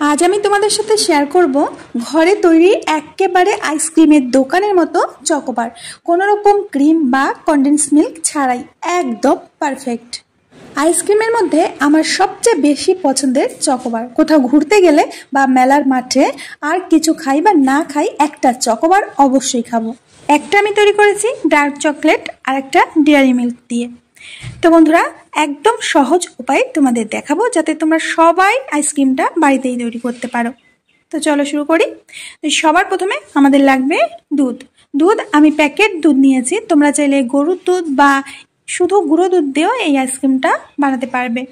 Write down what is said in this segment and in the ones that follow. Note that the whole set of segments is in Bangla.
আজ আমি তোমাদের সাথে শেয়ার করব ঘরে তৈরি একেবারে আইসক্রিমের দোকানের মতো চকোবার, কোনো রকম ক্রিম বা কনডেন্স মিল্ক ছাড়াই, একদম পারফেক্ট। আইসক্রিমের মধ্যে আমার সবচেয়ে বেশি পছন্দের চকোবার। কোথাও ঘুরতে গেলে বা মেলার মাঠে আর কিছু খাই বা না খাই, একটা চকোবার অবশ্যই খাবো। একটা আমি তৈরি করেছি ডার্ক চকলেট আর একটা ডেয়ারি মিল্ক দিয়ে। তো বন্ধুরা, একদম সহজ উপায় তোমাদের দেখাবো যাতে তোমরা সবাই আইসক্রিমটা বাড়িতেই তৈরি করতে পারো। তো চলো শুরু করি। তো সবার প্রথমে আমাদের লাগবে দুধ। আমি প্যাকেট দুধ নিয়েছি, তোমরা চাইলে গরুর দুধ বা শুধু গুঁড়ো দুধ দিয়েও এই আইসক্রিমটা বানাতে পারবে।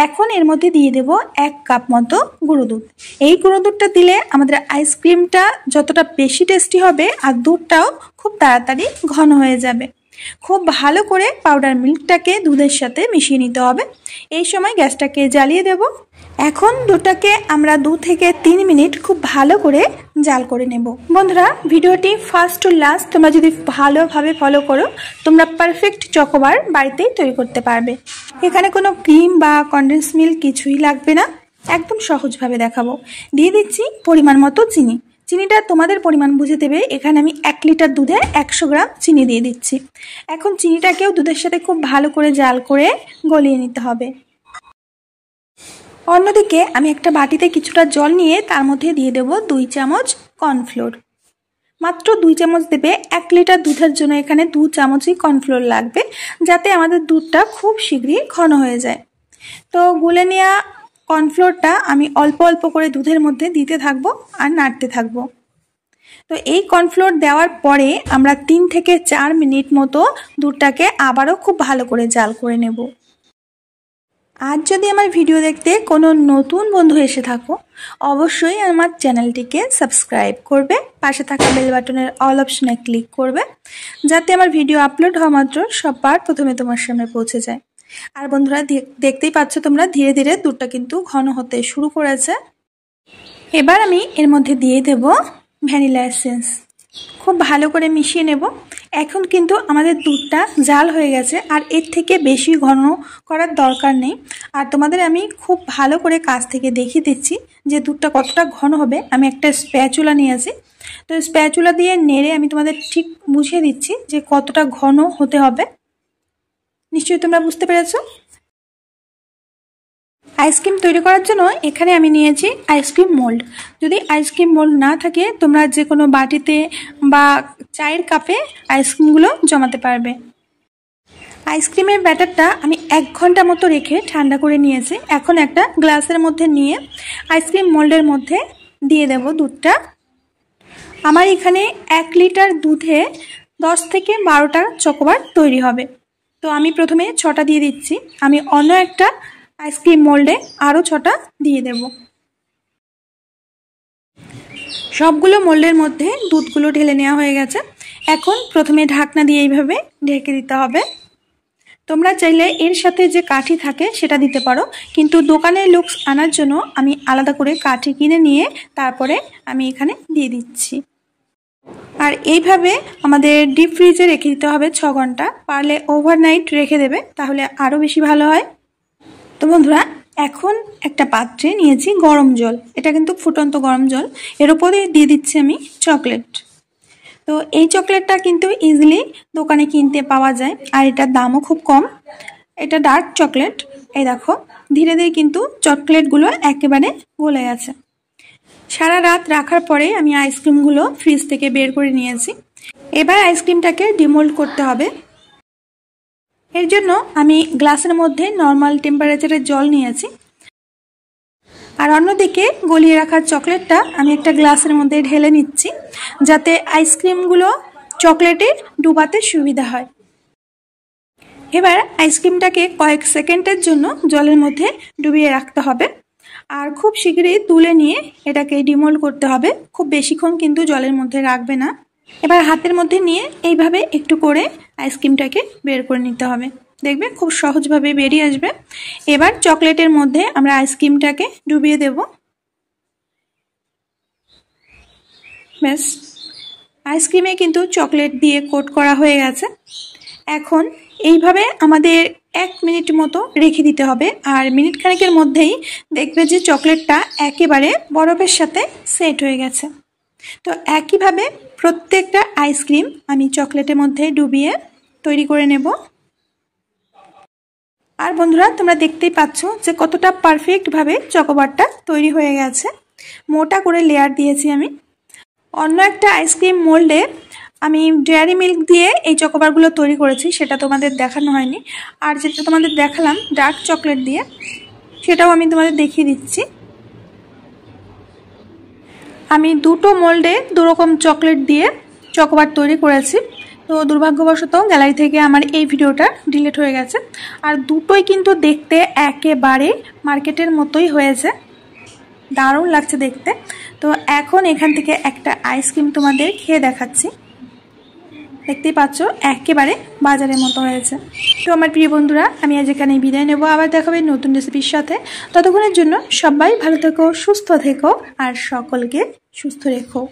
এখন এর মধ্যে দিয়ে দেব 1 কাপ মতো গুঁড়ো দুধ। এই গুঁড়ো দুধটা দিলে আমাদের আইসক্রিমটা যতটা বেশি টেস্টি হবে আর দুধটাও খুব তাড়াতাড়ি ঘন হয়ে যাবে। খুব ভালো করে পাউডার মিল্কটাকে দুধের সাথে মিশিয়ে নিতে হবে। এই সময় গ্যাসটাকে জ্বালিয়ে দেব। এখন দুধটাকে আমরা 2 থেকে 3 মিনিট খুব ভালো করে জাল করে নেব। বন্ধুরা, ভিডিওটি ফার্স্ট টু লাস্ট তোমরা যদি ভালোভাবে ফলো করো, তোমরা পারফেক্ট চকোবার বাড়িতেই তৈরি করতে পারবে। এখানে কোনো ক্রিম বা কনডেন্স মিল্ক কিছুই লাগবে না, একদম সহজভাবে দেখাবো। দিয়ে দিচ্ছি পরিমাণ মতো চিনি। চিনিটা তোমাদের পরিমাণ বুঝে দেবে। এখানে আমি 1 লিটার দুধে 100 গ্রাম চিনি দিয়ে দিচ্ছি। এখন চিনিটাকেও দুধের সাথে খুব ভালো করে জাল করে গলিয়ে নিতে হবে। অন্যদিকে আমি একটা বাটিতে কিছুটা জল নিয়ে তার মধ্যে দিয়ে দেব 2 চামচ কর্নফ্লোর। মাত্র 2 চামচ দেবে। 1 লিটার দুধের জন্য এখানে 2 চামচই কর্নফ্লোর লাগবে, যাতে আমাদের দুধটা খুব শীঘ্রই ঘন হয়ে যায়। তো গুলে নেওয়া কর্নফ্লোরটা আমি অল্প অল্প করে দুধের মধ্যে দিতে থাকবো আর নাড়তে থাকবো। তো এই কর্নফ্লোর দেওয়ার পরে আমরা 3 থেকে 4 মিনিট মতো দুধটাকে আবারও খুব ভালো করে জাল করে নেব। আজ যদি আমার ভিডিও দেখতে কোনো নতুন বন্ধু এসে থাকো, অবশ্যই আমার চ্যানেলটিকে সাবস্ক্রাইব করবে, পাশে থাকা বেল বাটনের অল অপশনে ক্লিক করবে, যাতে আমার ভিডিও আপলোড হওয়া মাত্র সবার প্রথমে তোমার সামনে পৌঁছে যায়। আর বন্ধুরা, দেখতেই পাচ্ছ তোমরা, ধীরে ধীরে দুধটা কিন্তু ঘন হতে শুরু করেছে। এবার আমি এর মধ্যে দিয়ে দেব ভ্যানিলা এসেন্স। খুব ভালো করে মিশিয়ে নেব। এখন কিন্তু আমাদের দুধটা জাল হয়ে গেছে, আর এর থেকে বেশি ঘন করার দরকার নেই। আর তোমাদের আমি খুব ভালো করে কাছ থেকে দেখিয়ে দিচ্ছি যে দুধটা কতটা ঘন হবে। আমি একটা স্প্যাচুলা নিয়েছি, তো স্প্যাচুলা দিয়ে নেড়ে আমি তোমাদের ঠিক বুঝিয়ে দিচ্ছি যে কতটা ঘন হতে হবে। নিশ্চয়ই তোমরা বুঝতে পেরেছো। আইসক্রিম তৈরি করার জন্য এখানে আমি নিয়েছি আইসক্রিম মোল্ড। যদি আইসক্রিম মোল্ড না থাকে, তোমরা যে কোনো বাটিতে বা চায়ের কাপে আইসক্রিমগুলো জমাতে পারবে। আইসক্রিমের ব্যাটারটা আমি 1 ঘন্টা মতো রেখে ঠান্ডা করে নিয়েছি। এখন একটা গ্লাসের মধ্যে নিয়ে আইসক্রিম মোল্ডের মধ্যে দিয়ে দেব দুধটা। আমার এখানে 1 লিটার দুধে 10 থেকে 12টা চকোবার তৈরি হবে। তো আমি প্রথমে 6টা দিয়ে দিচ্ছি। আমি অন্য একটা আইসক্রিম মোল্ডে আরও 6টা দিয়ে দেব। সবগুলো মোল্ডের মধ্যে দুধগুলো ঢেলে নেওয়া হয়ে গেছে। এখন প্রথমে ঢাকনা দিয়ে এইভাবে ঢেকে দিতে হবে। তোমরা চাইলে এর সাথে যে কাঠি থাকে সেটা দিতে পারো, কিন্তু দোকানের লুকস আনার জন্য আমি আলাদা করে কাঠি কিনে নিয়ে তারপরে আমি এখানে দিয়ে দিচ্ছি। আর এইভাবে আমাদের ডিপ ফ্রিজে রেখে দিতে হবে 6 ঘন্টা, পারলে ওভারনাইট রেখে দেবে, তাহলে আরও বেশি ভালো হয়। তো বন্ধুরা, এখন একটা পাত্রে নিয়েছি গরম জল। এটা কিন্তু ফুটন্ত গরম জল। এর উপরে দিয়ে দিচ্ছি আমি চকলেট। তো এই চকলেটটা কিন্তু ইজিলি দোকানে কিনতে পাওয়া যায়, আর এটার দামও খুব কম। এটা ডার্ক চকলেট। এই দেখো, ধীরে ধীরে কিন্তু চকলেটগুলো একেবারে গলে গেছে। সারা রাত রাখার পরে আমি আইসক্রিমগুলো ফ্রিজ থেকে বের করে নিয়েছি। এবার আইসক্রিমটাকে ডিমোল্ড করতে হবে। এর জন্য আমি গ্লাসের মধ্যে নর্মাল টেম্পারেচারের জল নিয়েছি, আর অন্যদিকে গলিয়ে রাখার চকলেটটা আমি একটা গ্লাসের মধ্যে ঢেলে নিচ্ছি, যাতে আইসক্রিমগুলো চকলেটে ডুবাতে সুবিধা হয়। এবার আইসক্রিমটাকে কয়েক সেকেন্ডের জন্য জলের মধ্যে ডুবিয়ে রাখতে হবে, আর খুব শীঘ্রই তুলে নিয়ে এটাকে ডিমোল্ড করতে হবে। খুব বেশিক্ষণ কিন্তু জলের মধ্যে রাখবে না। এবার হাতের মধ্যে নিয়ে এইভাবে একটু করে আইসক্রিমটাকে বের করে নিতে হবে। দেখবে খুব সহজভাবে বেরিয়ে আসবে। এবার চকলেটের মধ্যে আমরা আইসক্রিমটাকে ডুবিয়ে দেব। ব্যাস, আইসক্রিমে কিন্তু চকলেট দিয়ে কোট করা হয়ে গেছে। এখন এইভাবে আমাদের 1 মিনিট মতো রেখে দিতে হবে। আর মিনিট খানেকের মধ্যেই দেখবে যে চকলেটটা একেবারে বরফের সাথে সেট হয়ে গেছে। তো একইভাবে প্রত্যেকটা আইসক্রিম আমি চকলেটের মধ্যে ডুবিয়ে তৈরি করে নেব। আর বন্ধুরা, তোমরা দেখতেই পাচ্ছ যে কতটা পারফেক্টভাবে চকোবারটা তৈরি হয়ে গেছে। মোটা করে লেয়ার দিয়েছি আমি। অন্য একটা আইসক্রিম মোল্ডে আমি ডেয়ারি মিল্ক দিয়ে এই চকোবারগুলো তৈরি করেছি, সেটা তোমাদের দেখানো হয়নি। আর যেটা তোমাদের দেখালাম ডার্ক চকলেট দিয়ে, সেটাও আমি তোমাদের দেখিয়ে দিচ্ছি। আমি দুটো মোল্ডে দুরকম চকলেট দিয়ে চকোবার তৈরি করেছি। তো দুর্ভাগ্যবশত গ্যালারি থেকে আমার এই ভিডিওটা ডিলিট হয়ে গেছে। আর দুটোই কিন্তু দেখতে একেবারে মার্কেটের মতোই হয়েছে, দারুণ লাগছে দেখতে। তো এখন এখান থেকে একটা আইসক্রিম তোমাদের খেয়ে দেখাচ্ছি। দেখতেই পাচ্ছ একেবারে বাজারের মতো হয়েছে। তো আমার প্রিয় বন্ধুরা, আমি আজ এখানে বিদায় নেব। আবার দেখাবে নতুন রেসিপির সাথে। ততক্ষণের জন্য সবাই ভালো থেকো, সুস্থ থেকো আর সকলকে সুস্থ রেখো।